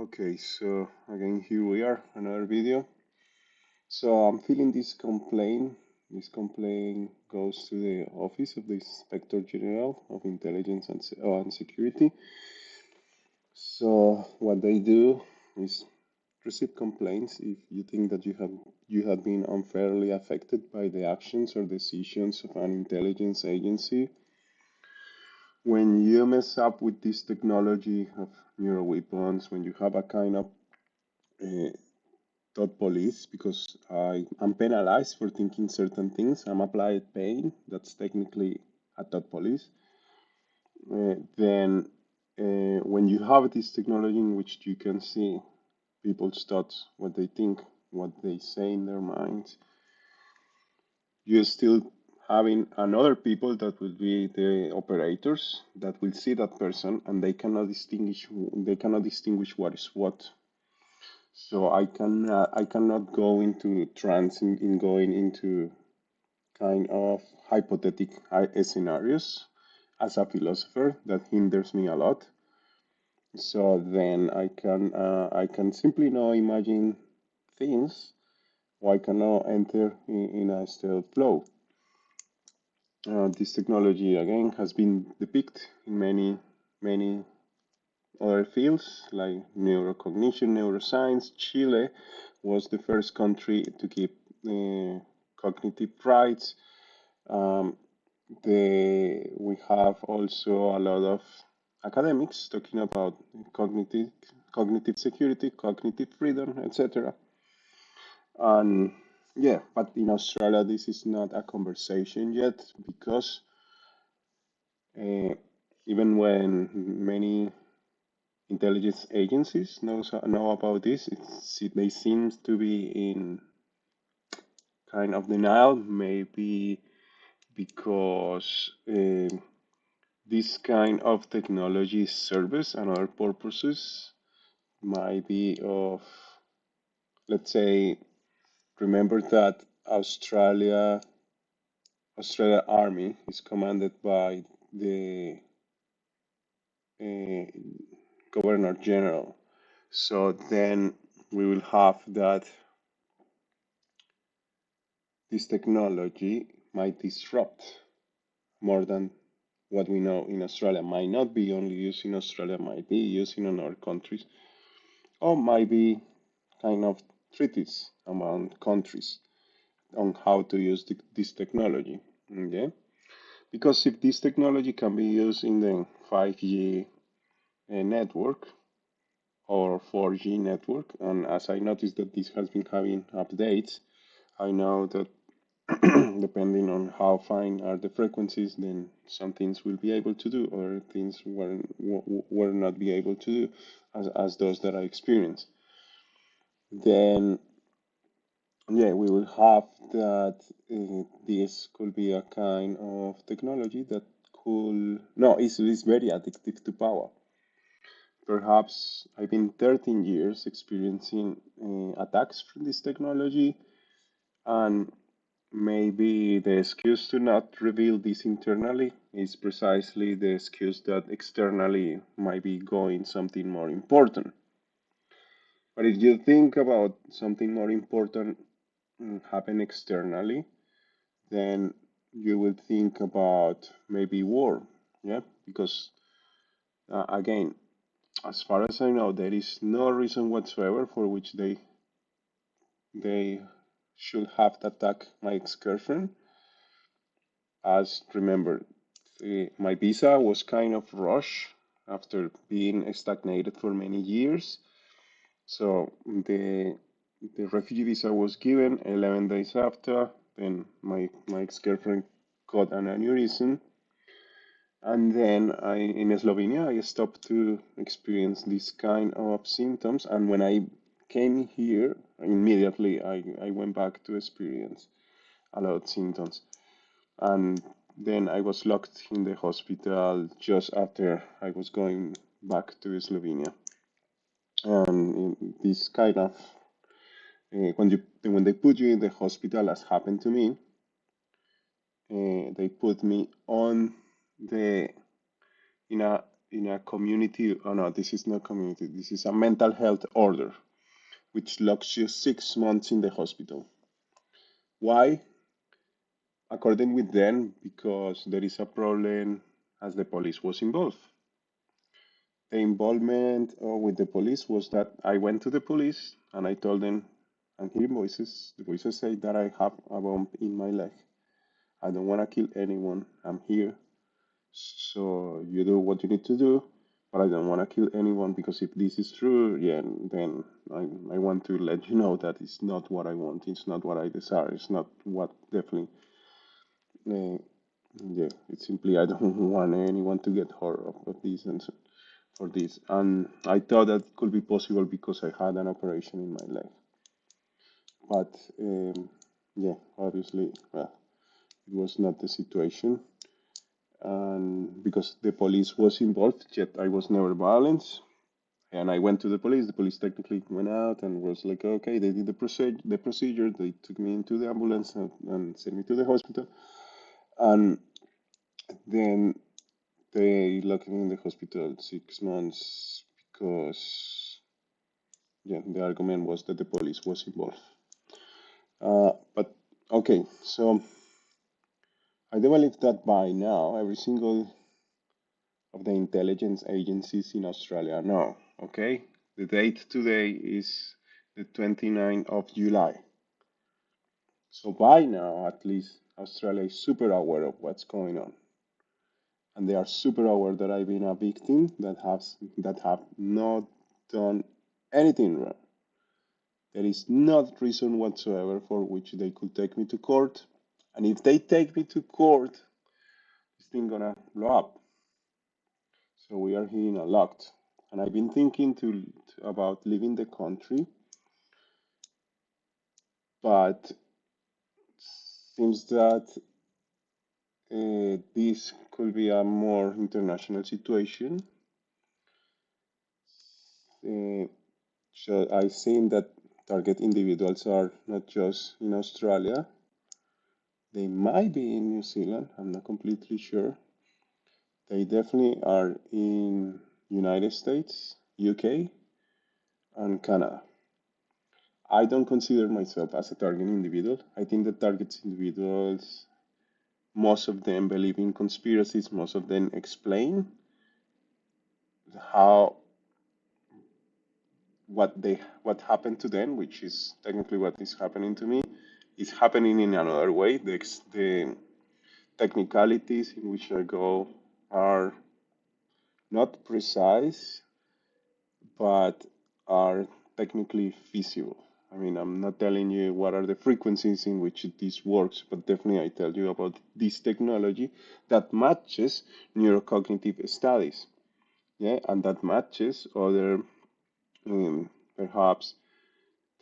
Okay, so again, here we are, another video. So I'm feeling this complaint. This complaint goes to the Office of the Inspector General of Intelligence and Security. So what they do is receive complaints if you think that you have been unfairly affected by the actions or decisions of an intelligence agency. When you mess up with this technology of neuroweapons, when you have a kind of uh, thought police because I'm penalized for thinking certain things. I'm applied pain. That's technically a thought police. Then, when you have this technology in which you can see people's thoughts, what they think, what they say in their minds, you're still having another people that will be the operators that will see that person and they cannot distinguish what is what. So I cannot go into trance in going into kind of hypothetical scenarios as a philosopher. That hinders me a lot. So then I can simply now imagine things, or I can now enter in a state of flow. This technology again has been depicted in many other fields like neurocognition, neuroscience. Chile was the first country to keep cognitive rights. Um, we have also a lot of academics talking about cognitive security, cognitive freedom, etc. And yeah, but in Australia, this is not a conversation yet because uh, even when many intelligence agencies know about this, they seem to be in kind of denial, maybe because this kind of technology service and other purposes might be of, let's say, remember that Australia Army is commanded by the uh, Governor General. So then we will have that this technology might disrupt more than what we know in Australia. Might not be only used in Australia, might be used in other countries, or might be kind of treaties among countries on how to use this technology. Okay? Because if this technology can be used in the 5G network or 4G network, and as I noticed that this has been having updates, I know that depending on how fine are the frequencies, then some things will be able to do, or things were not be able to do, as those that I experienced. Then yeah, we will have that this could be a kind of technology that could, no, it's very addictive to power. Perhaps I've been 13 years experiencing attacks from this technology, and maybe the excuse to not reveal this internally is precisely the excuse that externally might be going something more important. But if you think about something more important happen externally, then you will think about maybe war. Yeah, because again, as far as I know, there is no reason whatsoever for which they should have attacked my ex-girlfriend. As remember, my visa was kind of rushed after being stagnated for many years. So the refugee visa was given 11 days after. Then my ex-girlfriend got an aneurysm, and then in Slovenia I stopped to experience this kind of symptoms. And when I came here, immediately I went back to experience a lot of symptoms. And then I was locked in the hospital just after I was going back to Slovenia. And this kind of when they put you in the hospital, as happened to me, they put me on the in a in a community. Oh no, this is not community. This is a mental health order, which locks you 6 months in the hospital. Why? According with them, because there is a problem as the police was involved. The involvement with the police was that I went to the police and I told them, I'm hearing voices. The voices say that I have a bomb in my leg. I don't want to kill anyone. I'm here. So you do what you need to do, but I don't want to kill anyone because if this is true, yeah, then I want to let you know that it's not what I want. It's not what I desire. It's not what definitely. Uh, yeah, it's simply I don't want anyone to get hurt of this and so, for this. And I thought that it could be possible because I had an operation in my leg. But yeah, obviously, well, it was not the situation. And because the police was involved, yet I was never violent. And I went to the police. The police technically went out and was like, okay, they did the procedure. They took me into the ambulance and sent me to the hospital. And then they locked me in the hospital 6 months because, yeah, the argument was that the police was involved. But okay, so I do believe that by now every single of the intelligence agencies in Australia know. Okay, the date today is the 29th of July. So by now, at least Australia is super aware of what's going on, and they are super aware that I've been a victim that have not done anything wrong. There is not reason whatsoever for which they could take me to court, and if they take me to court, this thing gonna blow up. So we are here in a lot, and I've been thinking about leaving the country, but seems that this could be a more international situation. Uh, so I think that target individuals are not just in Australia. They might be in New Zealand. I'm not completely sure. They definitely are in United States, UK, and Canada. I don't consider myself as a target individual. I think that targets individuals, most of them believe in conspiracies, most of them explain how what happened to them, which is technically what is happening to me, is happening in another way. The technicalities in which I go are not precise, but are technically feasible. I mean, I'm not telling you what are the frequencies in which this works, but definitely I tell you about this technology that matches neurocognitive studies, yeah, and that matches other perhaps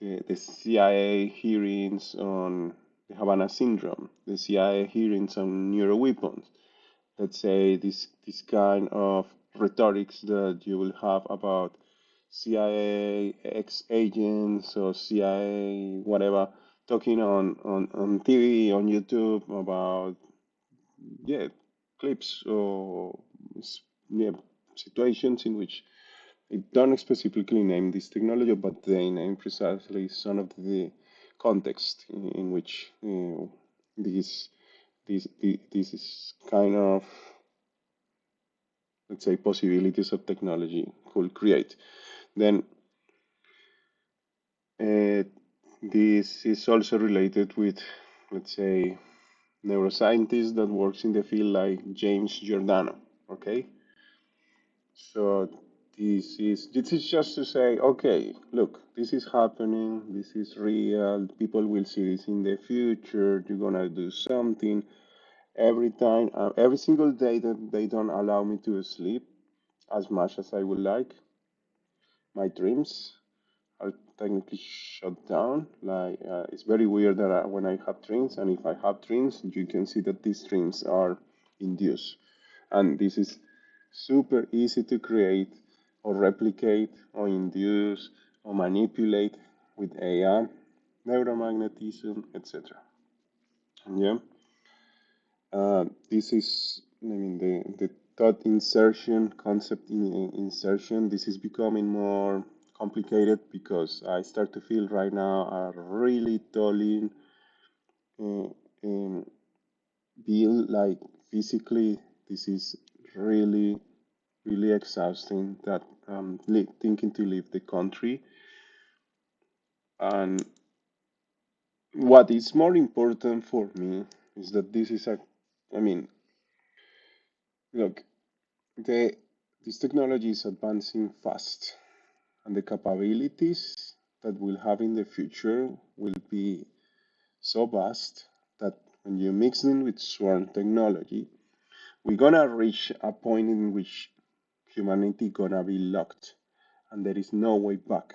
the CIA hearings on the Havana syndrome, the CIA hearings on neuroweapons. Let's say this kind of rhetorics that you will have about CIA ex agents or CIA whatever talking on TV on YouTube about yeah clips or yeah, situations in which they don't specifically name this technology, but they name precisely some of the context in which this this is kind of, let's say, possibilities of technology could create. Then uh, this is also related with, let's say, neuroscientists that works in the field like James Giordano. Okay, so this is just to say, okay, look, this is happening, this is real. People will see this in the future. You're gonna do something every time, every single day that they don't allow me to sleep as much as I would like. My dreams are technically shut down. Like it's very weird that when I have dreams, and if I have dreams, you can see that these dreams are induced, and this is super easy to create or replicate or induce or manipulate with AI, neuromagnetism, etc. Yeah, this is, I mean, the thought insertion, concept insertion. This is becoming more complicated because I start to feel right now a really tolling uh, um, bill, like physically, this is really, really exhausting that thinking to leave the country. And what is more important for me is that this is a, I mean, look, the this technology is advancing fast, and the capabilities that we'll have in the future will be so vast that when you mix them with swarm technology, we're gonna reach a point in which humanity gonna be locked, and there is no way back.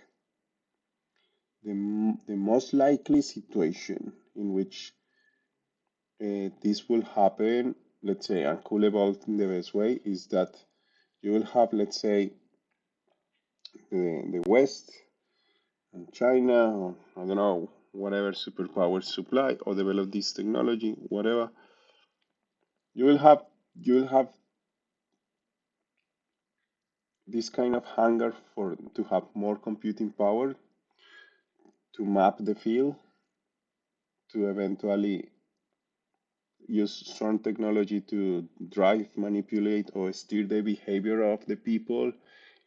The most likely situation in which this will happen, let's say, and could evolve in the best way, is that you will have, let's say, the West and China, or I don't know, whatever superpowers supply or develop this technology, whatever. You will have you will have this kind of hunger for to have more computing power to map the field, to eventually use strong technology to drive, manipulate, or steer the behavior of the people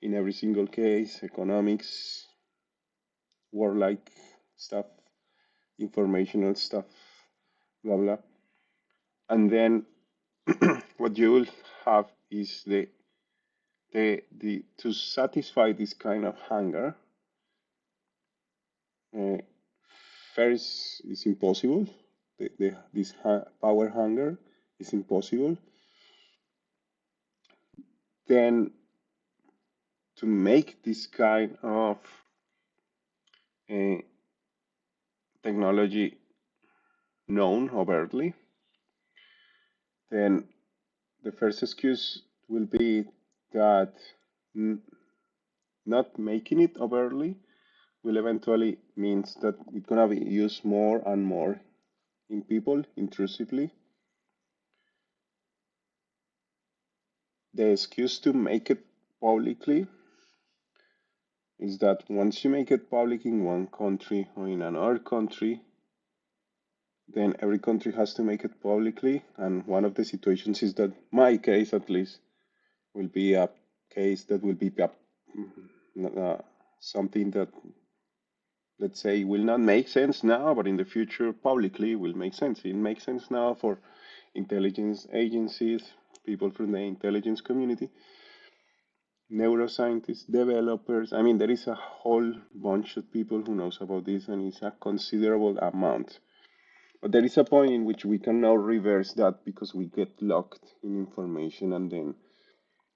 in every single case, economics, warlike stuff, informational stuff, blah blah. And then what you will have is the to satisfy this kind of hunger, uh, first is impossible. This power hunger is impossible. Then to make this kind of uh, technology known overtly, then the first excuse will be that n- not making it overtly will eventually means that it's gonna be used more and more in people intrusively. The excuse to make it publicly is that once you make it public in one country or in another country, then every country has to make it publicly. And one of the situations is that my case, at least, will be a case that will be uh, something that, let's say, will not make sense now, but in the future publicly will make sense. It makes sense now for intelligence agencies, people from the intelligence community, neuroscientists, developers. I mean, there is a whole bunch of people who knows about this, and it's a considerable amount. But there is a point in which we can now reverse that because we get locked in information, and then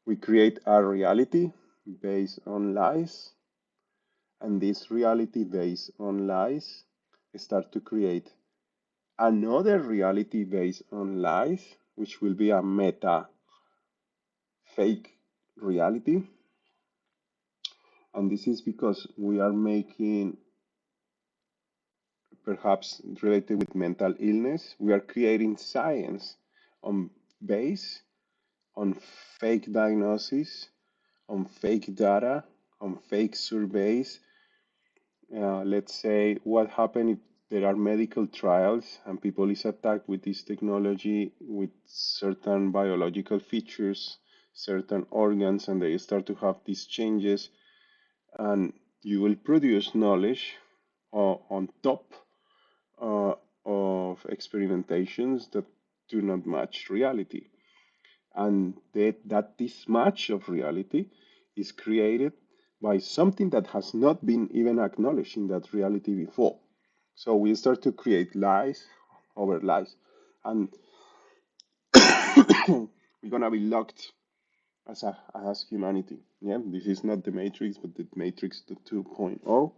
we create a reality based on lies, and this reality based on lies start to create another reality based on lies, which will be a meta fake reality. And this is because we are making, perhaps related with mental illness, we are creating science on base on fake diagnosis, on fake data, on fake surveys. Let's say what happened if there are medical trials and people is attacked with this technology with certain biological features, certain organs, and they start to have these changes, and you will produce knowledge on top uh, of experimentations that do not match reality. And that this match of reality is created by something that has not been even acknowledged in that reality before. So we start to create lies over lies, and we're gonna be locked as humanity. Yeah, this is not the Matrix, but the Matrix 2.0.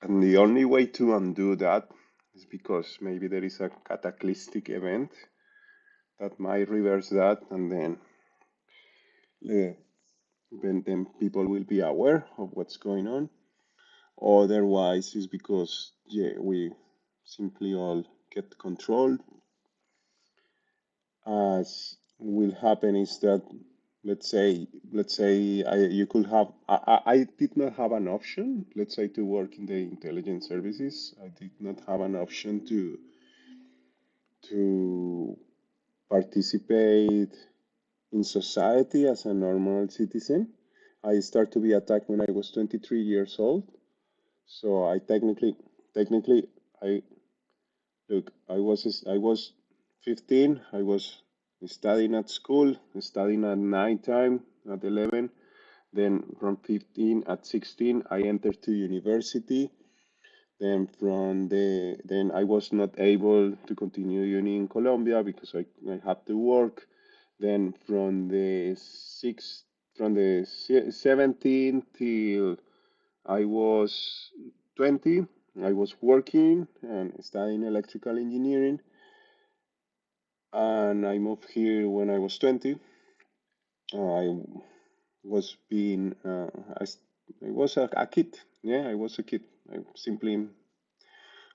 And the only way to undo that is because maybe there is a cataclysmic event that might reverse that, and uh, then people will be aware of what's going on. Otherwise, it's because yeah, we simply all get controlled as will happen is that let's say you could have I did not have an option, let's say, to work in the intelligence services. I did not have an option to participate in society as a normal citizen. I started to be attacked when I was 23 years old. So I technically, I look, I was 15. I was studying at school, studying at night time at 11. Then from 15 at 16, I entered to university. Then I was not able to continue uni in Colombia because I had to work. Then from the 17 till I was 20, I was working and studying electrical engineering, and I moved here when I was 20. I was being, I was a kid. Yeah, I was a kid. I simply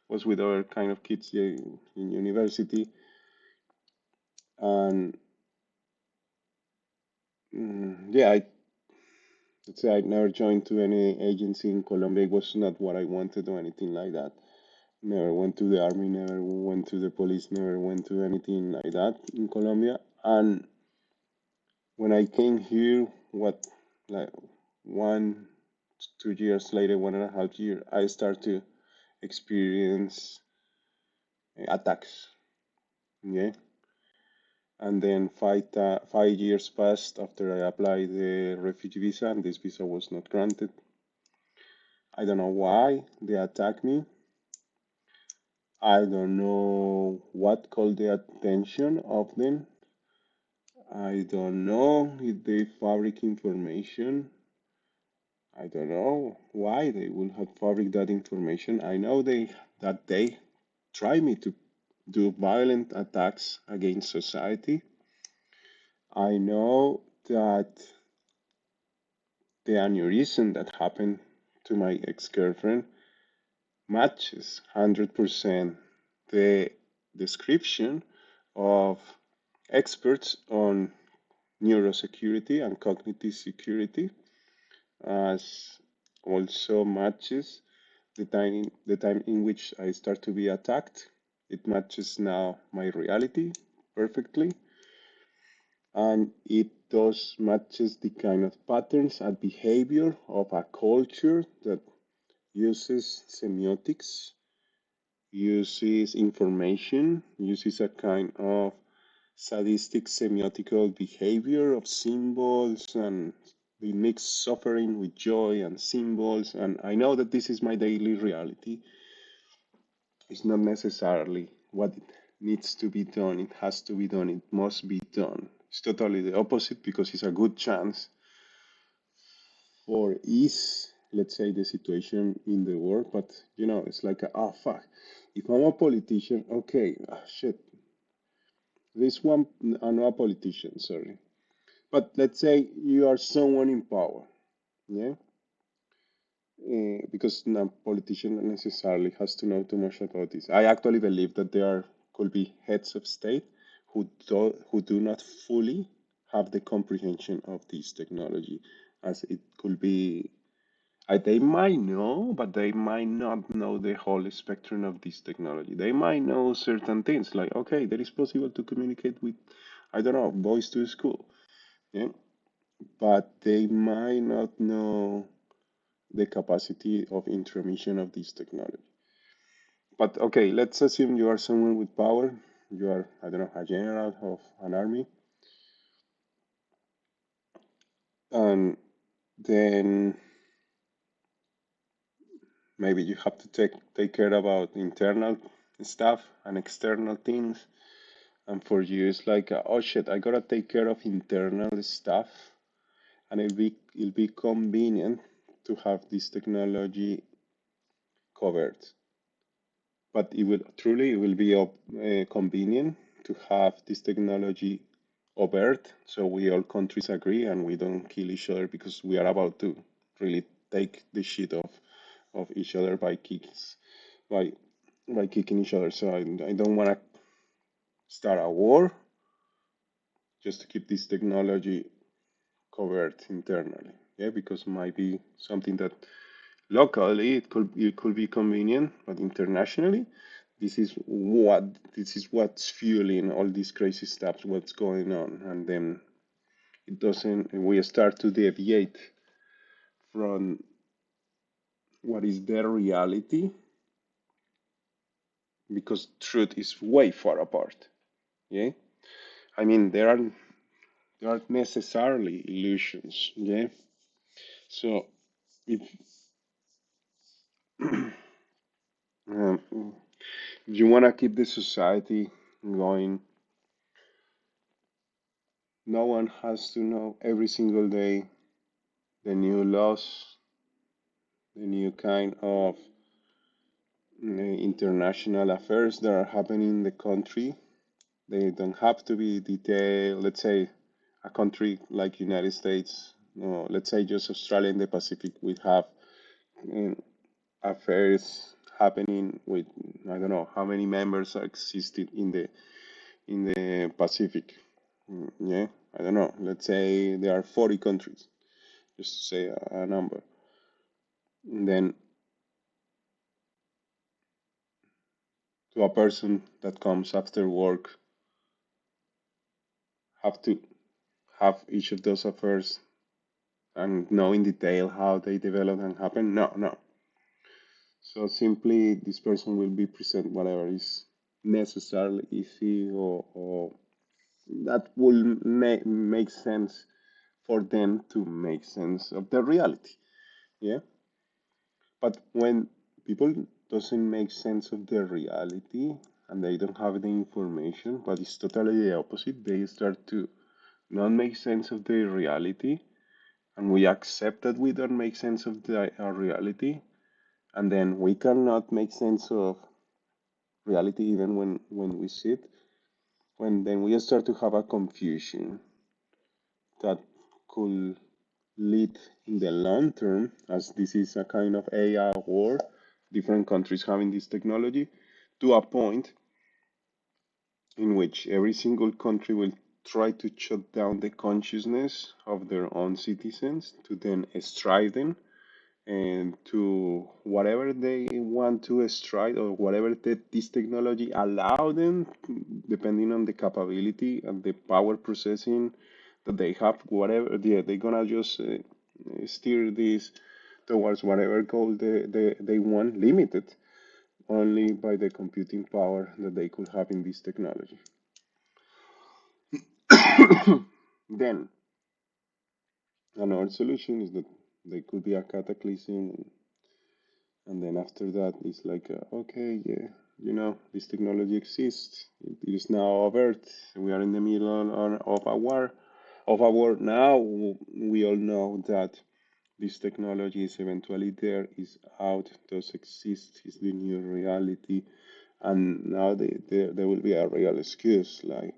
was with other kind of kids in university, and yeah, let's say I never joined to any agency in Colombia. It was not what I wanted or anything like that. Never went to the army, never went to the police, never went to anything like that in Colombia. And when I came here, what, like 2 years later, 1.5 year, I start to experience attacks. Yeah, and then 5 years passed after I applied the refugee visa, and this visa was not granted. I don't know why they attacked me. I don't know what called the attention of them. I don't know if they fabric information. I don't know why they would have fabric that information. I know they try me to do violent attacks against society. I know that the aneurysm that happened to my ex-girlfriend matches 100% the description of experts on neurosecurity and cognitive security, as also matches the time in which I start to be attacked. It matches now my reality perfectly, and it does matches the kind of patterns and behavior of a culture that uses semiotics, uses information, uses a kind of sadistic semiotical behavior of symbols, and we mix suffering with joy and symbols. And I know that this is my daily reality. It's not necessarily what it needs to be done, it has to be done, it must be done. It's totally the opposite because it's a good chance for ease, let's say, the situation in the world. But it's like, ah, fuck. If I'm a politician, okay, shit. This one, I'm not a politician, sorry. But let's say you are someone in power, yeah? Because no politician necessarily has to know too much about this. I actually believe that there could be heads of state who do not fully have the comprehension of this technology, as it could be. They might know, but they might not know the whole spectrum of this technology. They might know certain things, like, okay, that is possible to communicate with, I don't know, voice to school, yeah? But they might not know the capacity of intromission of this technology. But okay, let's assume you are someone with power. You are, I don't know, a general of an army, and then maybe you have to take care about internal stuff and external things. And for you, it's like, oh shit, I gotta take care of internal stuff, and it'll be convenient to have this technology covered. But it will be convenient to have this technology overt, so we all countries agree and we don't kill each other because we are about to really take the shit of each other by by kicking each other. So I don't want to start a war, just to keep this technology covered internally. Yeah, because it might be something that locally it could be convenient, but internationally, this is what this is what's fueling all these crazy stuff, what's going on, and then it doesn't. We start to deviate from what is their reality because truth is way far apart. Yeah, I mean there are necessarily illusions. Yeah, so if if you want to keep the society going, no one has to know every single day the new laws, the new kind of international affairs that are happening in the country. They don't have to be detailed. Let's say a country like United States, no, let's say just Australia in the Pacific, we have uh, affairs happening with I don't know how many members are existing in the Pacific. Yeah, I don't know. Let's say there are 40 countries, just to say a number. And then to a person that comes after work have to have each of those affairs and know in detail how they develop and happen. No, no. So simply this person will be present whatever is necessarily easy or that will make sense for them to make sense of the reality. Yeah. But when people doesn't make sense of the reality and they don't have the information, but it's totally the opposite, they start to not make sense of the reality, and we accept that we don't make sense of our reality, and then we cannot make sense of reality even when we see it. When then we start to have a confusion that could lead in the long term, as this is a kind of AI war, different countries having this technology, to a point in which every single country will try to shut down the consciousness of their own citizens to then strive them and to whatever they want to strike or whatever this technology allow them, depending on the capability and the power processing that they have, whatever they're gonna just steer this towards whatever goal they want, limited only by the computing power that they could have in this technology. Then another solution is that there could be a cataclysm, and then after that it's like okay, yeah, this technology exists, it is now of earth, we are in the middle of a war now. We all know that this technology is eventually there, is out, does exist, is the new reality, and now there will be a real excuse like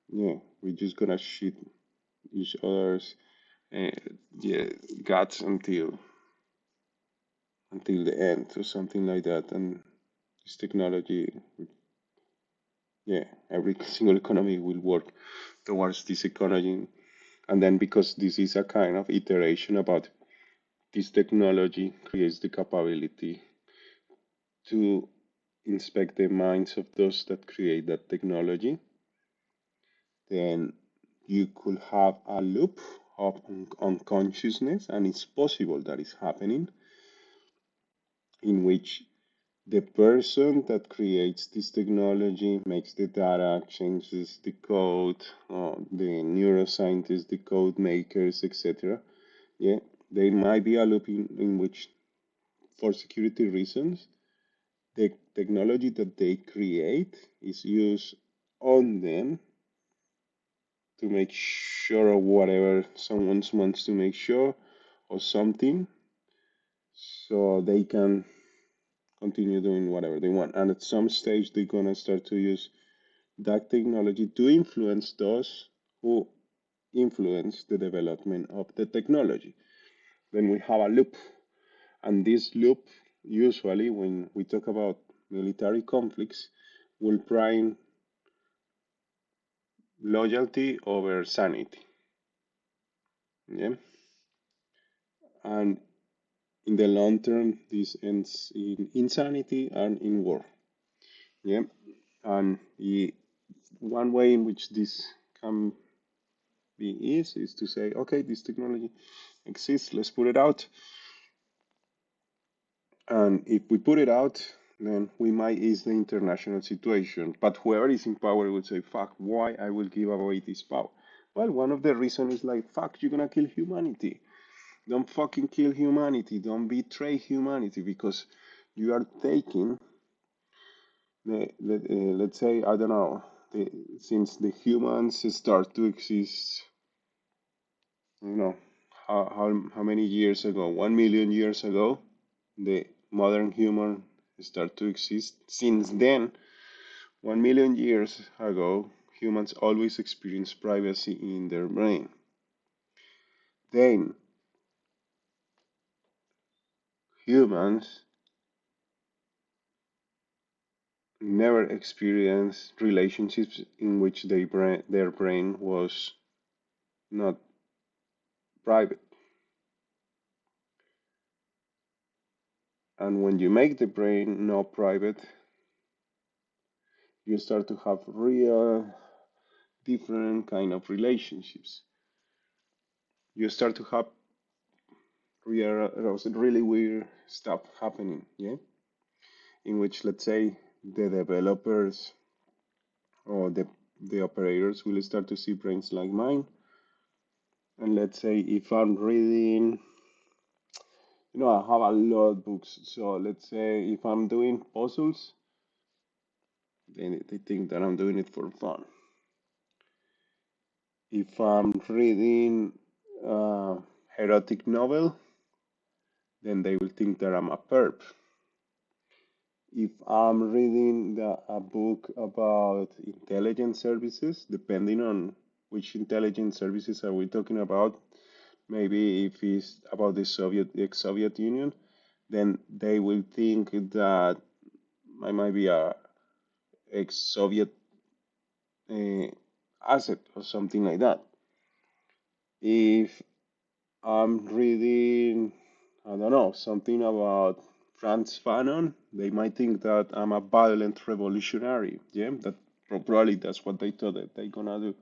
yeah, we're just gonna shoot each other's uh, yeah, guts until the end or something like that. And this technology, yeah, every single economy will work towards this economy. And then because this is a kind of iteration about this technology creates the capability to inspect the minds of those that create that technology, then you could have a loop of unconsciousness, and it's possible that is happening, in which the person that creates this technology makes the data, changes the code, the neuroscientists, the code makers, etc. Yeah, there might be a loop in which, for security reasons, the technology that they create is used on them to make sure of whatever someone wants to make sure or something, so they can continue doing whatever they want. And at some stage, they're gonna start to use that technology to influence those who influence the development of the technology. Then we have a loop, and this loop, usually, when we talk about military conflicts, will prime loyalty over sanity. Yeah, and in the long term, this ends in insanity and in war. Yeah, and one way in which this can be is to say, okay, this technology exists, let's put it out. And if we put it out, then we might ease the international situation. But whoever is in power would say, fuck, why I will give away this power? Well, one of the reasons is like, fuck, you're gonna kill humanity. Don't fucking kill humanity. Don't betray humanity because you are taking let's say, I don't know, the, since the humans start to exist, you know, how many years ago? 1 million years ago, the modern human start to exist. Since then, 1 million years ago, humans always experience privacy in their brain. Then humans never experienced relationships in which their brain was not private. And when you make the brain not private, you start to have real different kind of relationships. You start to have really weird stuff happening, yeah? In which, let's say, the developers or the operators will start to see brains like mine. And let's say if I'm reading, I have a lot of books. So let's say if I'm doing puzzles, they think that I'm doing it for fun. If I'm reading uh, erotic novel, then they will think that I'm a perp. If I'm reading a book about intelligence services, depending on which intelligence services are we talking about, maybe if it's about the ex-Soviet Union, then they will think that I might be a ex-Soviet uh, asset or something like that. If I'm reading, I don't know, something about Frantz Fanon, they might think that I'm a violent revolutionary. Yeah, that probably that's what they thought that they're gonna do.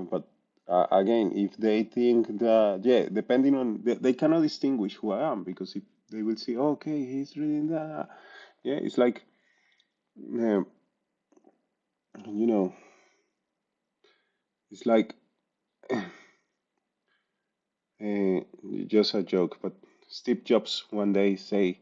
But again, if they think that, yeah, depending on, they cannot distinguish who I am because if they will see, okay, he's reading that. Yeah, it's like, uh, you know, it's like uh, just a joke, but Steve Jobs one day say,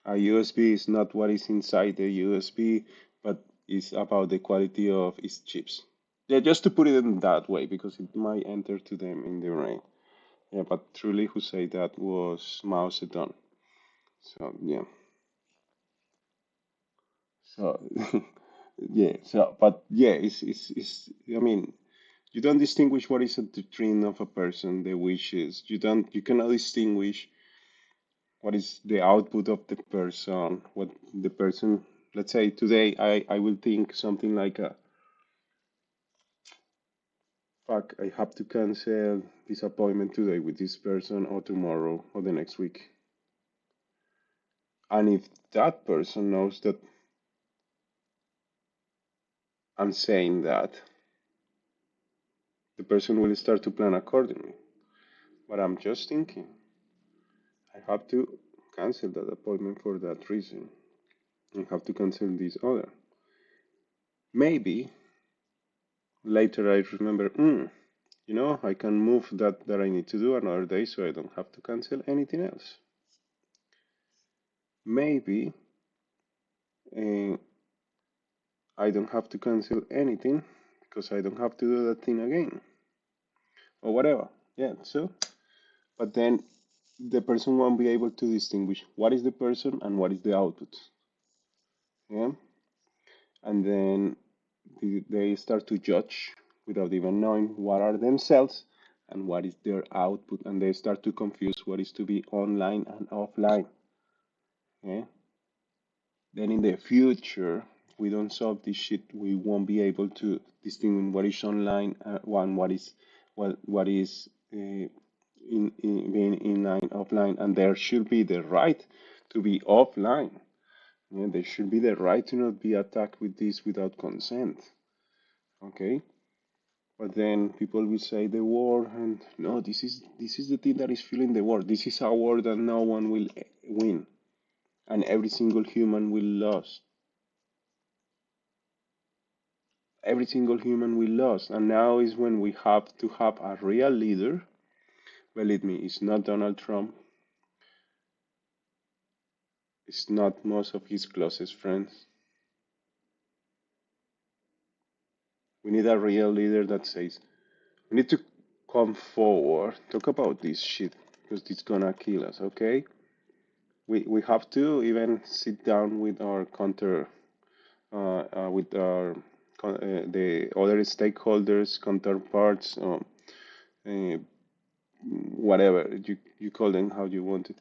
a USB is not what is inside the USB, but it's about the quality of its chips. Yeah, just to put it in that way, because it might enter to them in the brain. Yeah, but truly, who said that was Mao Zedong. So yeah, so yeah, so but yeah, it's. I mean, you don't distinguish what is a doctrine of a person, the wishes. You cannot distinguish what is the output of the person, what the person, let's say today I will think something like fuck, I have to cancel this appointment today with this person or tomorrow or the next week. And if that person knows that I'm saying that, the person will start to plan accordingly. But I'm just thinking, I have to cancel that appointment for that reason. I have to cancel this other. Maybe later I remember, I can move that I need to do another day so I don't have to cancel anything else. Maybe uh, I don't have to cancel anything because I don't have to do that thing again or whatever. Yeah, so, but then the person won't be able to distinguish what is the person and what is the output. Yeah, and then they start to judge without even knowing what are themselves and what is their output, and they start to confuse what is to be online and offline. Yeah? Then in the future, we don't solve this shit, we won't be able to distinguish what is online, one what is being inline, offline, and there should be the right to be offline. Yeah, there should be the right to not be attacked with this without consent. Okay, but then people will say the war, and no, this is the thing that is fueling the war. This is a war that no one will win, and every single human will lose. Every single human will lose, and now is when we have to have a real leader. Believe me, it's not Donald Trump. It's not most of his closest friends. We need a real leader that says, we need to come forward, talk about this shit, because it's gonna kill us, okay? We have to even sit down with our with our the other stakeholders, counterparts, uh, whatever you call them, how you want it.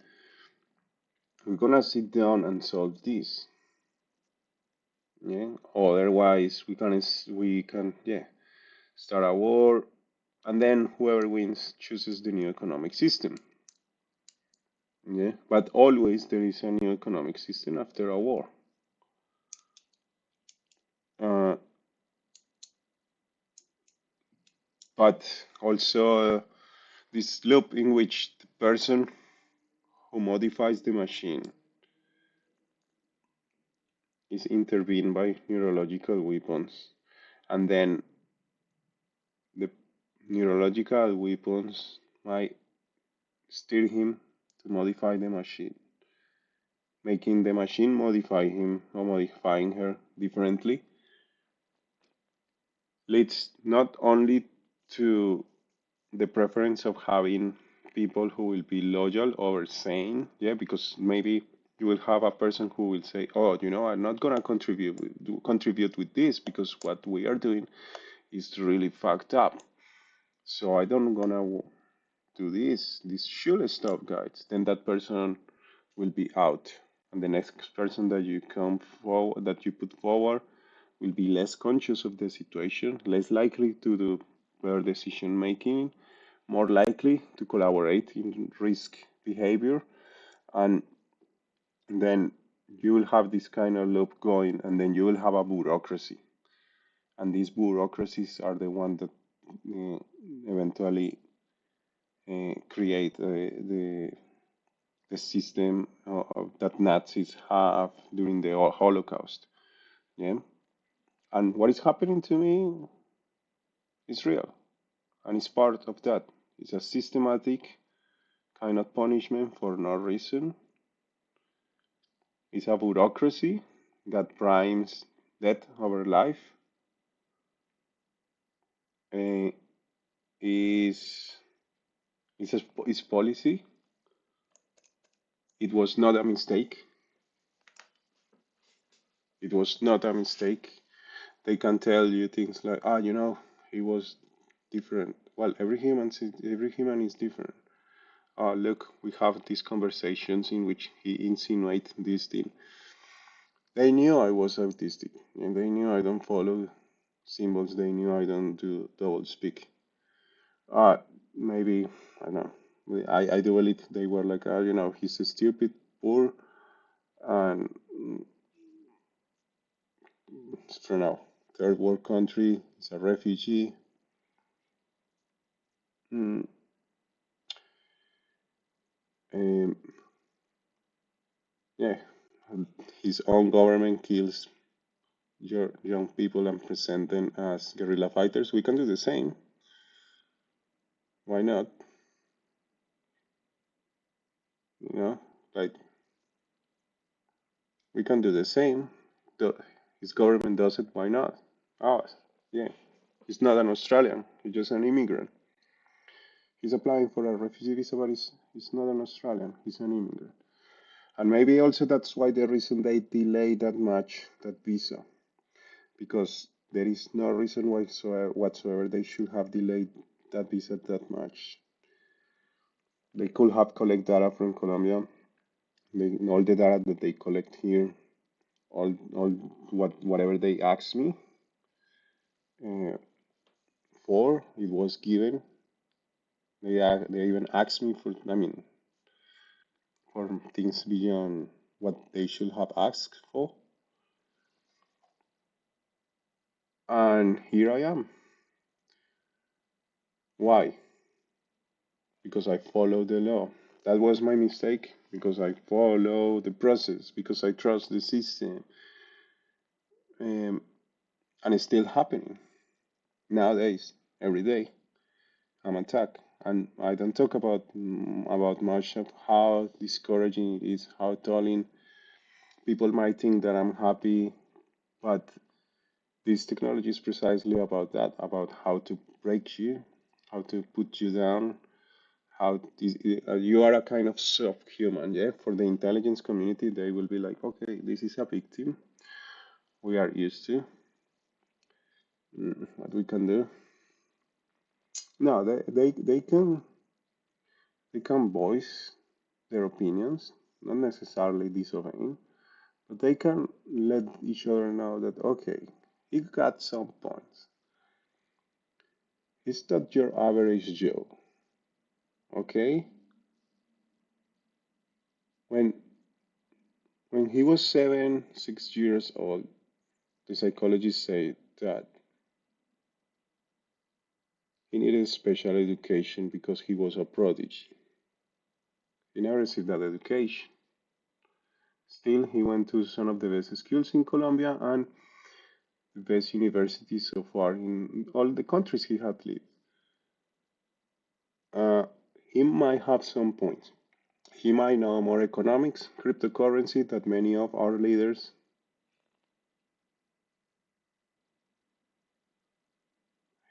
We're gonna sit down and solve this. Yeah. Otherwise, we can yeah start a war, and then whoever wins chooses the new economic system. Yeah. But always there is a new economic system after a war. Uh, but also this loop in which the person who modifies the machine is intervened by neurological weapons, and then the neurological weapons might steer him to modify the machine, making the machine modify him or modifying her differently, leads not only to the preference of having people who will be loyal over sane, yeah, because maybe you will have a person who will say, oh, I'm not gonna contribute with this because what we are doing is really fucked up. So I don't gonna do this. This should stop, guys. Then that person will be out, and the next person that you come forward, that you put forward, will be less conscious of the situation, less likely to do better decision making, more likely to collaborate in risk behavior, and then you will have this kind of loop going, and then you will have a bureaucracy, and these bureaucracies are the one that uh, eventually create the system that Nazis have during the Holocaust. Yeah, and what is happening to me is real, and it's part of that. It's a systematic kind of punishment for no reason. It's a bureaucracy that primes death over life. Uh, is is policy. It was not a mistake. It was not a mistake. They can tell you things like, he was different. Well, every human is different. Look, we have these conversations in which he insinuates this thing. They knew I was autistic, and they knew I don't follow symbols. They knew I don't do double speak. Uh, Maybe, I don't know. I do believe they were like, he's a stupid, poor, and for now, third world country, he's a refugee. Mm, um, yeah, his own government kills your young people and present them as guerrilla fighters. We can do the same. Why not? You know, like we can do the same. His government does it. Why not? Oh, yeah. He's not an Australian. He's just an immigrant. He's applying for a refugee visa, but he's not an Australian. He's an immigrant. And maybe also that's why the reason they delay that much that visa, because there is no reason whatsoever they should have delayed that visa that much. They could have collect data from Colombia, all the data that they collect here, all whatever they asked me uh, for, it was given. They even asked me for, I mean, for things beyond what they should have asked for, and here I am. Why? Because I followed the law. That was my mistake. Because I follow the process. Because I trust the system. Um, and it's still happening nowadays. Every day, I'm attacked, and I don't talk about much of how discouraging it is, how tolling. People might think that I'm happy, but this technology is precisely about that, about how to break you, how to put you down, how this, you are a kind of subhuman. Yeah, for the intelligence community, they will be like, okay, this is a victim. We are used to what we can do. No, they can voice their opinions, not necessarily disobeying, but they can let each other know that okay, he got some points. He's not your average Joe. Okay, when when he was 6 years old, the psychologist said that he needed special education because he was a prodigy. He never received that education. Still, he went to some of the best schools in Colombia and the best universities so far in all the countries he had lived. Uh, he might have some points. He might know more economics, cryptocurrency than many of our leaders.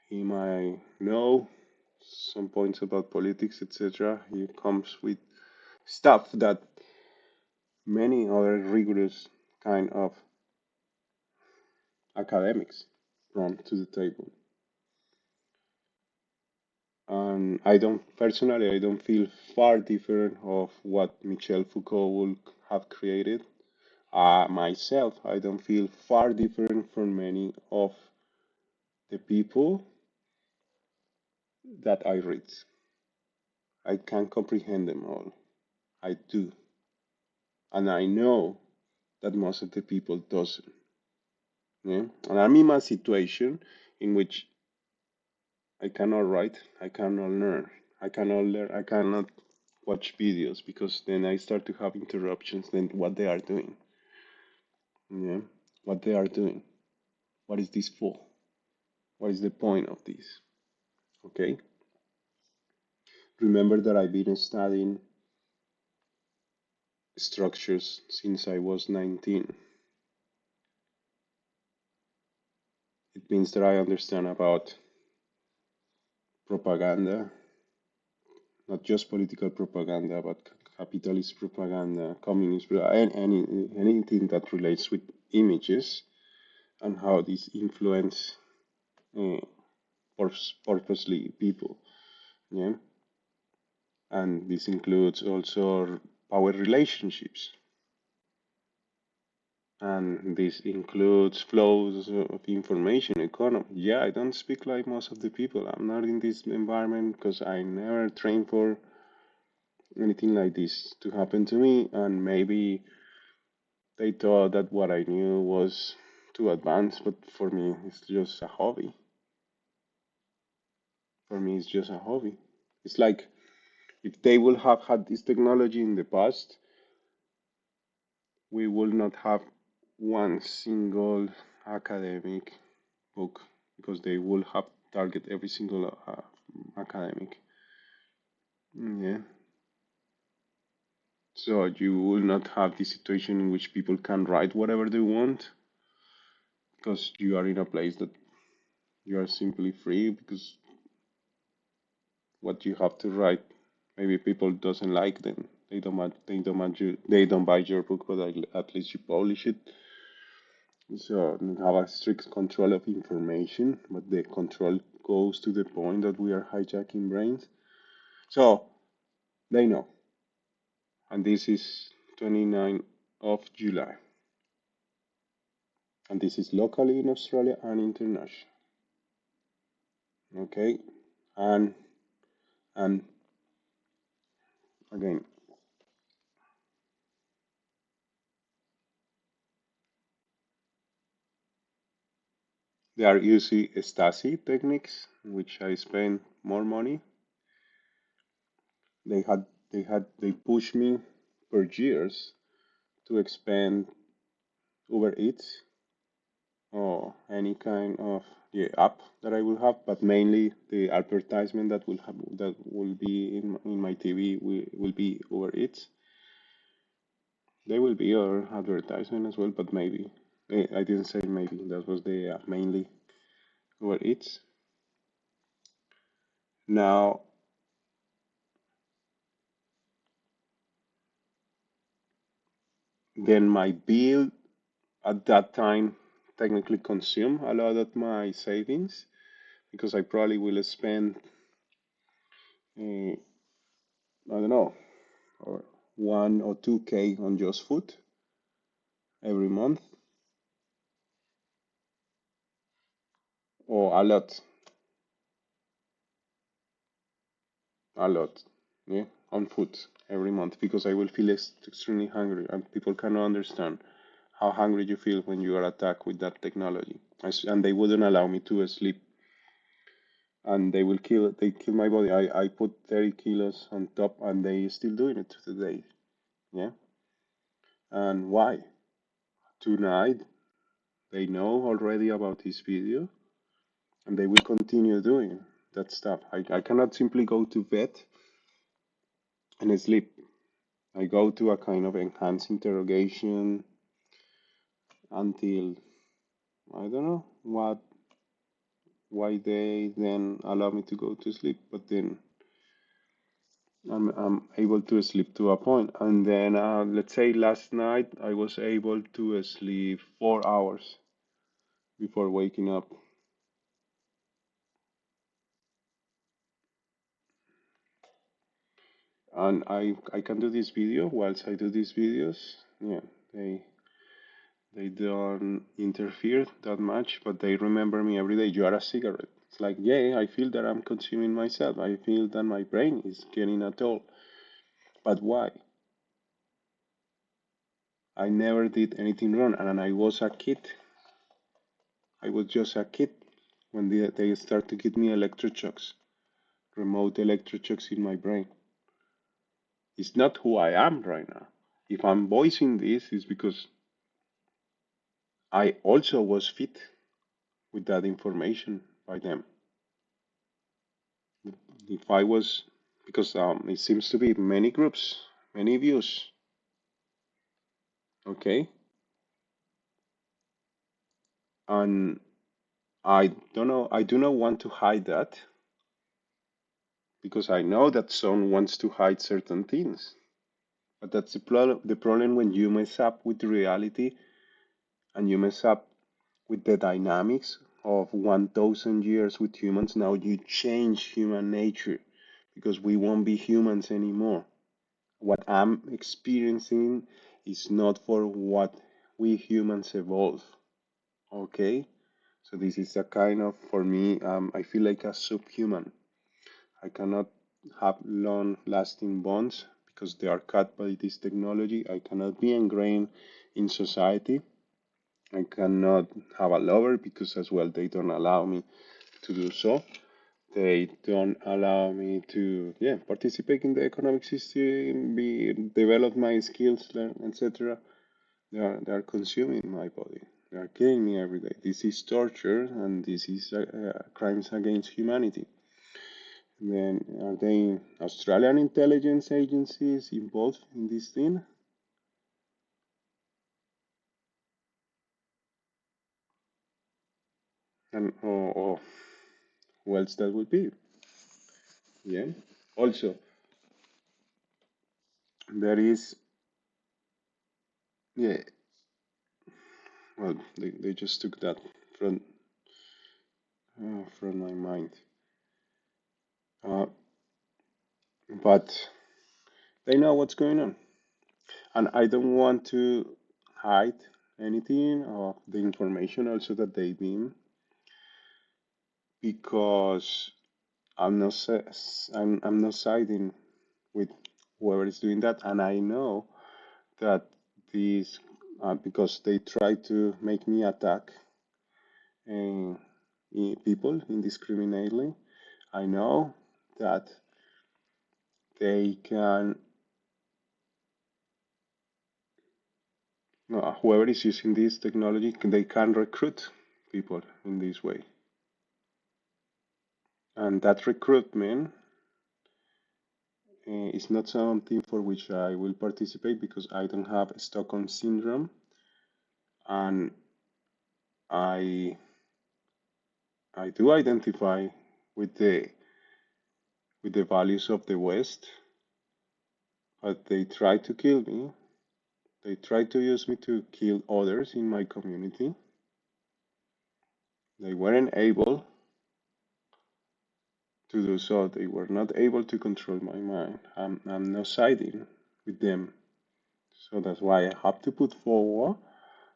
He might know some points about politics, etc. He comes with stuff that many other rigorous kind of academics bring to the table. And I don't feel far different of what Michel Foucault would have created. Myself, I don't feel far different from many of the people that I read. I can comprehend them all. I do. And I know that most of the people doesn't. Yeah? And I'm in a situation in which I cannot write, I cannot learn, I cannot watch videos because then I start to have interruptions. Then what they are doing, yeah, what they are doing, what is this for? What is the point of this? Okay, remember that I've been studying structures since I was 19. It means that I understand about propaganda, not just political propaganda, but capitalist propaganda, communist, anything that relates with images and how these influence uh, purposely people. Yeah, and this includes also power relationships, and this includes flows of information economy. Yeah, I don't speak like most of the people. I'm not in this environment because I never trained for anything like this to happen to me, and maybe they thought that what I knew was too advanced, but for me it's just a hobby. For me it's just a hobby. It's like if they would have had this technology in the past, we will not have one single academic book because they will have target every single academic. Yeah. So you will not have the situation in which people can write whatever they want because you are in a place that you are simply free because what you have to write maybe people doesn't like them. They don't buy your book, but at least you publish it. So have a strict control of information, but the control goes to the point that we are hijacking brains. So they know, and this is 29th of July. And this is locally in Australia and international. Okay, and and again, they are using Stasi techniques, which I spend more money. They pushed me for years to expand Uber Eats or any kind of app that I will have, but mainly the advertisement that will be in my TV will be Uber Eats. There will be other advertisement as well, but maybe I didn't say maybe. That was the mainly Uber Eats. Now then my bill at that time technically consume a lot of my savings because I probably will spend I don't know or 1 or 2K on just food every month or a lot, yeah, on food every month because I will feel extremely hungry and people cannot understand how hungry you feel when you are attacked with that technology. And they wouldn't allow me to sleep and they kill my body. I put 30 kilos on top and they still doing it to today. Yeah. And why? Tonight they know already about this video and they will continue doing that stuff. I cannot simply go to bed and sleep. I go to a kind of enhanced interrogation until I don't know why they then allow me to go to sleep, but then I'm able to sleep to a point. And then let's say last night I was able to sleep 4 hours before waking up. And I can do this video whilst I do these videos. Yeah, they they don't interfere that much, but they remember me every day. You are a cigarette. It's like, yeah, I feel that I'm consuming myself. I feel that my brain is getting a toll. But why? I never did anything wrong, and I was a kid. I was just a kid when they start to give me electroshocks, remote electroshocks in my brain. It's not who I am right now. If I'm voicing this, it's because I also was fit with that information by them. If I was, because it seems to be many groups, many views, okay? And I don't know, I do not want to hide that because I know that someone wants to hide certain things. But that's the problem when you mess up with reality and you mess up with the dynamics of 1,000 years with humans. Now you change human nature because we won't be humans anymore. What I'm experiencing is not for what we humans evolve. Okay? So this is a kind of, for me, I feel like a subhuman. I cannot have long lasting bonds because they are cut by this technology. I cannot be ingrained in society. I cannot have a lover because as well they don't allow me to do so. They don't allow me to participate in the economic system, be develop my skills, learn, etc. They are consuming my body. They are killing me every day. This is torture and this is crimes against humanity. Then are they Australian intelligence agencies involved in this thing? And or who else that would be? Yeah. Also, there is yeah. Well, they just took that from from my mind. Uh, but they know what's going on, and I don't want to hide anything of the information also that they beam because I'm not siding with whoever is doing that, and I know that these because they try to make me attack uh, people indiscriminately. I know that they can no, whoever is using this technology they can recruit people in this way, and that recruitment is not something for which I will participate because I don't have Stockholm syndrome, and I I do identify with the values of the West, but they try to kill me. They try to use me to kill others in my community. They weren't able to do so. They were not able to control my mind. I'm not siding with them. So that's why I have to put forward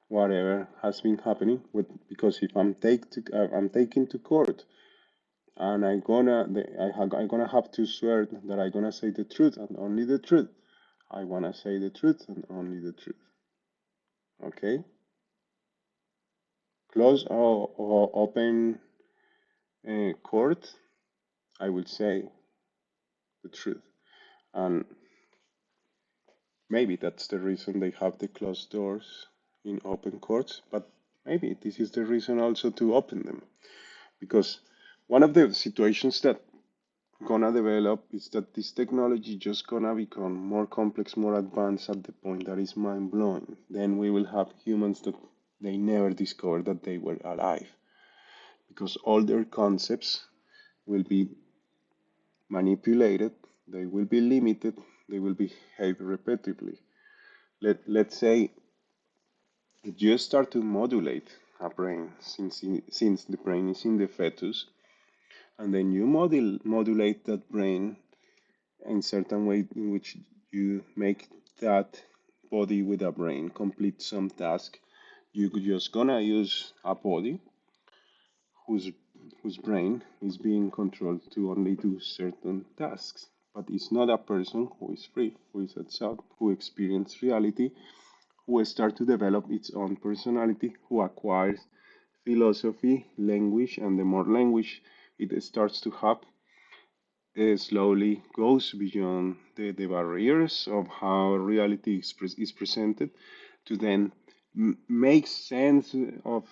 whatever has been happening with because if I'm taken to court and I'm gonna have to swear that I'm gonna say the truth and only the truth. I wanna say the truth and only the truth. Okay, close or open court. I will say the truth, and maybe that's the reason they have the closed doors in open courts. But maybe this is the reason also to open them because one of the situations that gonna develop is that this technology just gonna become more complex, more advanced at the point that is mind blowing. Then we will have humans that they never discovered that they were alive because all their concepts will be manipulated, they will be limited, they will behave repetitively. Let's say if you start to modulate a brain since the brain is in the fetus, and then you modulate that brain in certain way in which you make that body with a brain complete some task, you could just gonna use a body whose whose brain is being controlled to only do certain tasks. But it's not a person who is free, who is outside, who experiences reality, who starts to develop its own personality, who acquires philosophy, language, and the more language it starts to have, slowly goes beyond the barriers of how reality is presented to then make sense of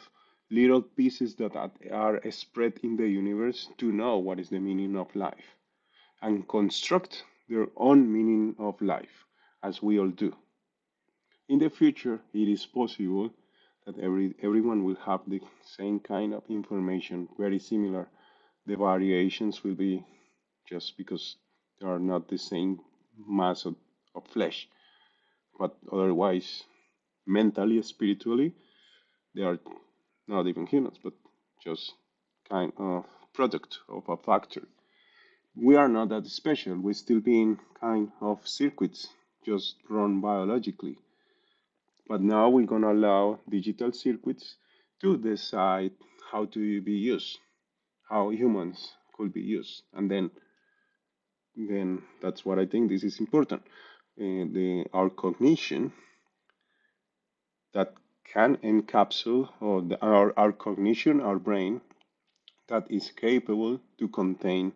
little pieces that are spread in the universe to know what is the meaning of life and construct their own meaning of life, as we all do. In the future, it is possible that everyone will have the same kind of information, very similar. The variations will be just because they are not the same mass of flesh, but otherwise, mentally, spiritually, they are not even humans, but just kind of product of a factory. We are not that special. We're still being kind of circuits, just run biologically. But now we're gonna allow digital circuits to decide how to be used, how humans could be used, and then that's what I think this is important. Our cognition that can encapsulate, or our cognition, our brain, that is capable to contain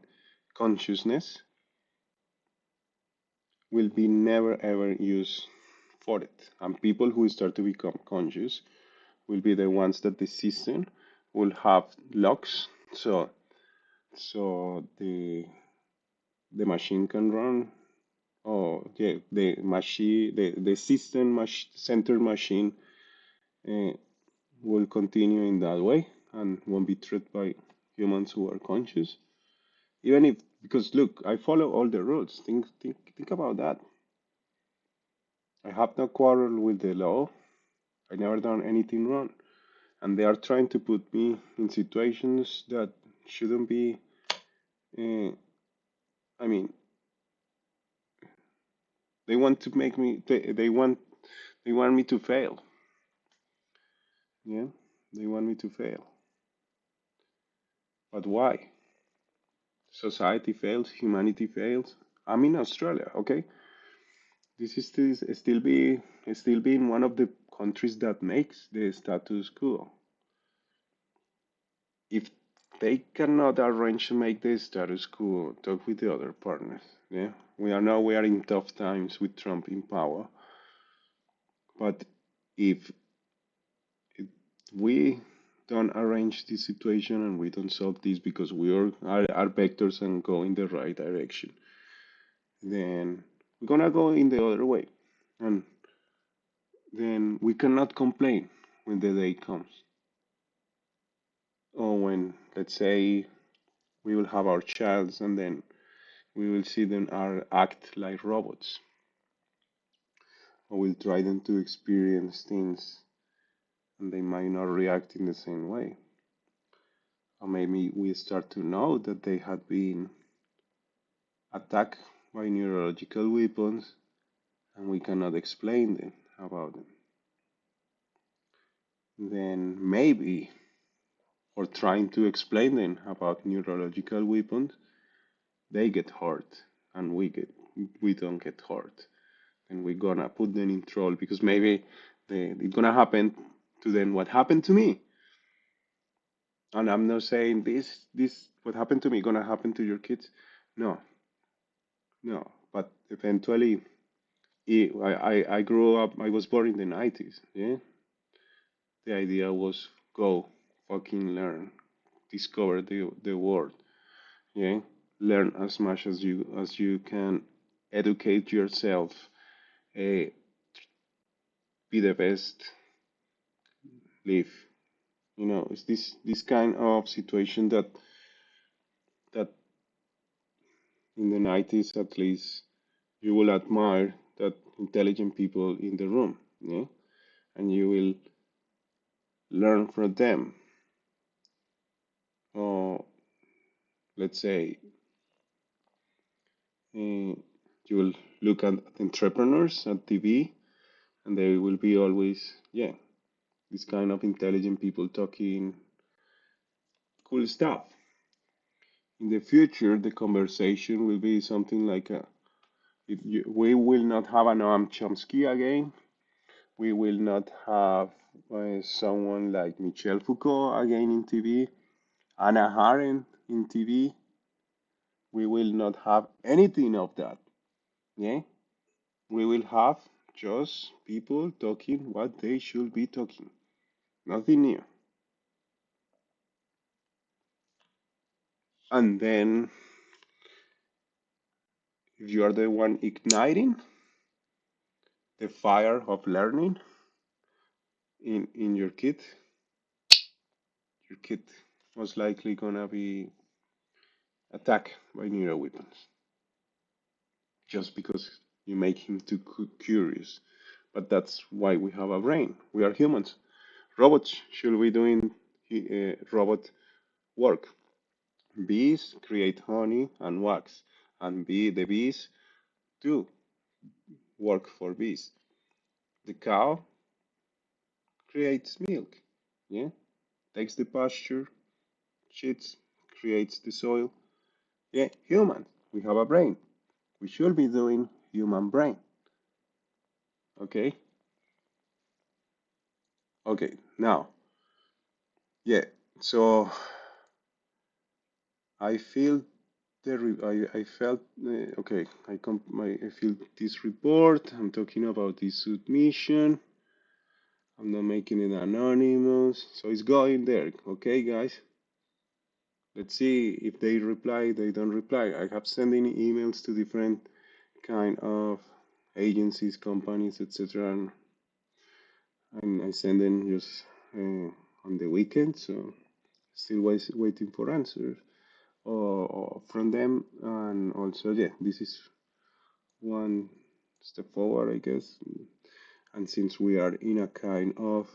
consciousness will be never ever used for it. And people who start to become conscious will be the ones that the system will have locks. So the machine can run. Oh yeah, the system center machine uh, will continue in that way and won't be treated by humans who are conscious. Even if, because look, I follow all the rules. Think about that. I have no quarrel with the law. I never done anything wrong, and they are trying to put me in situations that shouldn't be. Uh, I mean, they want to make me. They want me to fail. Yeah, they want me to fail. But why? Society fails, humanity fails. I'm in Australia, okay? This is still being one of the countries that makes the status quo. If they cannot arrange to make the status quo, talk with the other partners. Yeah, we are in tough times with Trump in power. But if we don't arrange this situation and we don't solve this because are vectors and go in the right direction, then we're gonna go in the other way, and then we cannot complain when the day comes, or when, let's say, we will have our childs and then we will see them are act like robots, or we'll try them to experience things and they might not react in the same way. Or maybe we start to know that they had been attacked by neurological weapons and we cannot explain them about them. Then maybe, or trying to explain them about neurological weapons, they get hurt and we don't get hurt. And we're gonna put them in trouble because maybe it's gonna happen to them what happened to me. And I'm not saying this what happened to me gonna happen to your kids. No, no. But eventually, I grew up. I was born in the 90s. Yeah, the idea was go fucking learn, discover the world. Yeah, learn as much as you can, educate yourself, uh, be the best, live. It's this kind of situation that in the 90s at least you will admire that intelligent people in the room, yeah, and you will learn from them. Or let's say you will look at entrepreneurs at TV, and they will be always, yeah, this kind of intelligent people talking cool stuff. In the future, the conversation will be something like we will not have a Noam Chomsky again. We will not have someone like Michel Foucault again in TV, Anna Arendt in TV. We will not have anything of that. Yeah, we will have just people talking what they should be talking. Nothing new. And then, if you are the one igniting the fire of learning in your kid most likely gonna be attacked by neural weapons just because you make him too curious. But that's why we have a brain. We are humans. Robots should be doing robot work. Bees create honey and wax, and the bees do work for bees. The cow creates milk, yeah, takes the pasture, shits, creates the soil. Yeah, human. We have a brain. We should be doing human brain. Okay. Okay. Now, yeah. So I feel I felt okay. I feel this report. I'm talking about this submission. I'm not making it anonymous, so it's going there. Okay, guys. Let's see if they reply. They don't reply. I have sending emails to different kind of agencies, companies, etc. And I send them just on the weekend. So still waiting for answers from them. And also, yeah, this is one step forward, I guess. And since we are in a kind of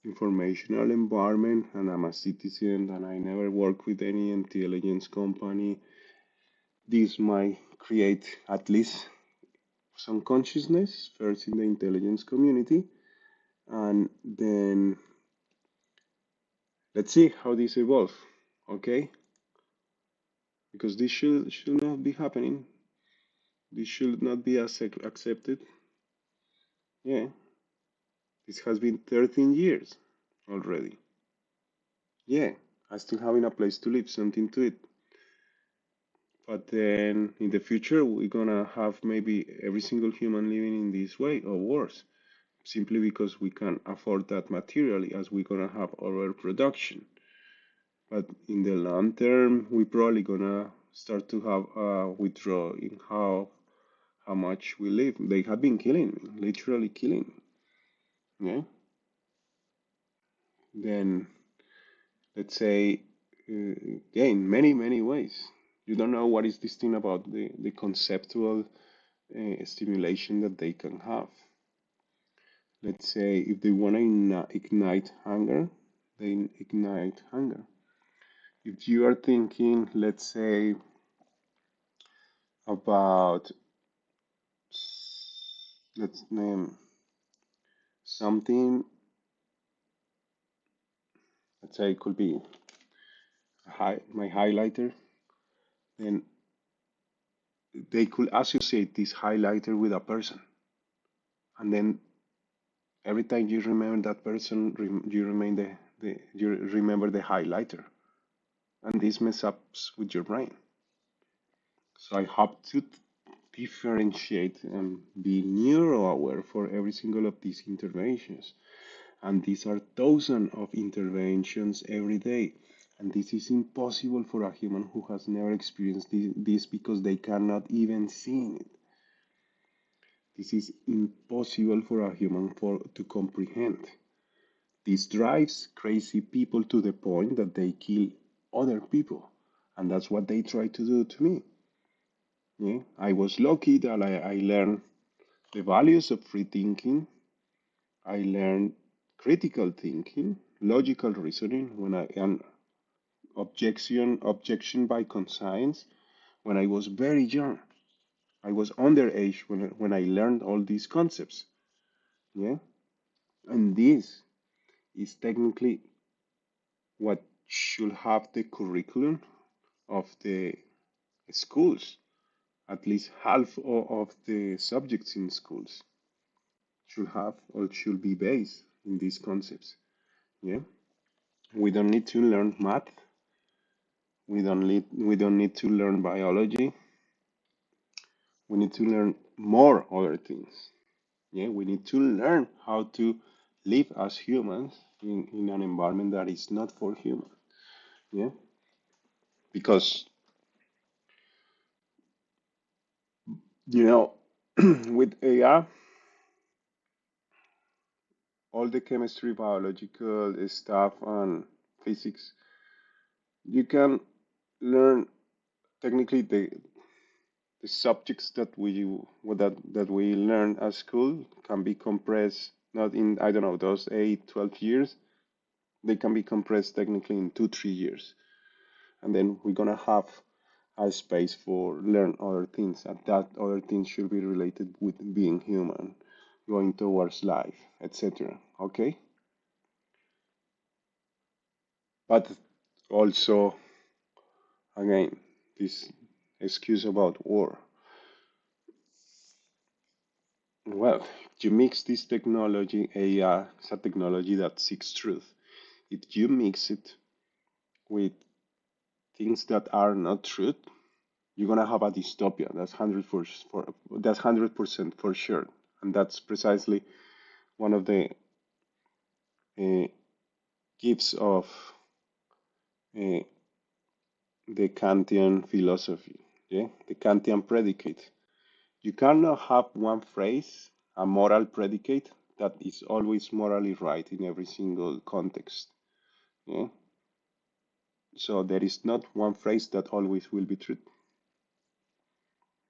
informational environment and I'm a citizen and I never work with any intelligence company, this might create at least some consciousness first in the intelligence community, and then Let's see how this evolves, okay? Because this should not be happening. This should not be accepted. Yeah, this has been 13 years already. Yeah, I still having a place to live, something to eat. But then in the future, we're gonna have maybe every single human living in this way or worse, simply because we can afford that materially as we're gonna have overproduction. But in the long term, we're probably gonna start to have a withdrawal in how much we live. They have been killing me, literally killing me. Yeah. Then let's say, yeah, in many ways. You don't know what is this thing about the conceptual stimulation that they can have. Let's say if they want to ignite hunger, they ignite hunger. If you are thinking, let's say, about, let's name something, let's say it could be my highlighter, then they could associate this highlighter with a person. And then every time you remember that person, you you remember the highlighter. And this messes up with your brain. So I have to differentiate and be neuro-aware for every single of these interventions. And these are thousands of interventions every day. And this is impossible for a human who has never experienced this because they cannot even see it. This is impossible for a human to comprehend. This drives crazy people to the point that they kill other people. And that's what they try to do to me. Yeah? I was lucky that I learned the values of free thinking. I learned critical thinking, logical reasoning when I and objection by conscience when I was very young. I was underage when I learned all these concepts. Yeah, and this is technically what should have the curriculum of the schools. At least half of the subjects in schools should have or should be based in these concepts. Yeah, we don't need to learn math. We don't need to learn biology. We need to learn more other things. Yeah, we need to learn how to live as humans in an environment that is not for humans. Yeah, because you know, with AI, all the chemistry, biological stuff, and physics, you can learn technically the subjects that we learn at school can be compressed not in, I don't know, those 8, 12 years. They can be compressed technically in 2, 3 years, and then we're gonna have a space for learn other things, and that other things should be related with being human, going towards life, etc. Okay, but also again this excuse about war. Well, you mix this technology, AI is a technology that seeks truth. If you mix it with things that are not truth, you're gonna have a dystopia. That's 100% for sure, and that's precisely one of the uh, gifts of uh, the Kantian philosophy. Yeah, the Kantian predicate. You cannot have one phrase, a moral predicate that is always morally right in every single context. Yeah, so there is not one phrase that always will be true.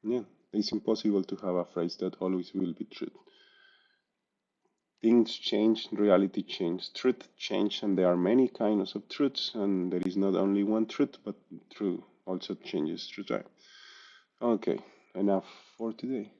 Yeah, it's impossible to have a phrase that always will be true. Things change, reality change, truth change, and there are many kinds of truths, and there is not only one truth, but truth also changes through time. Okay, enough for today.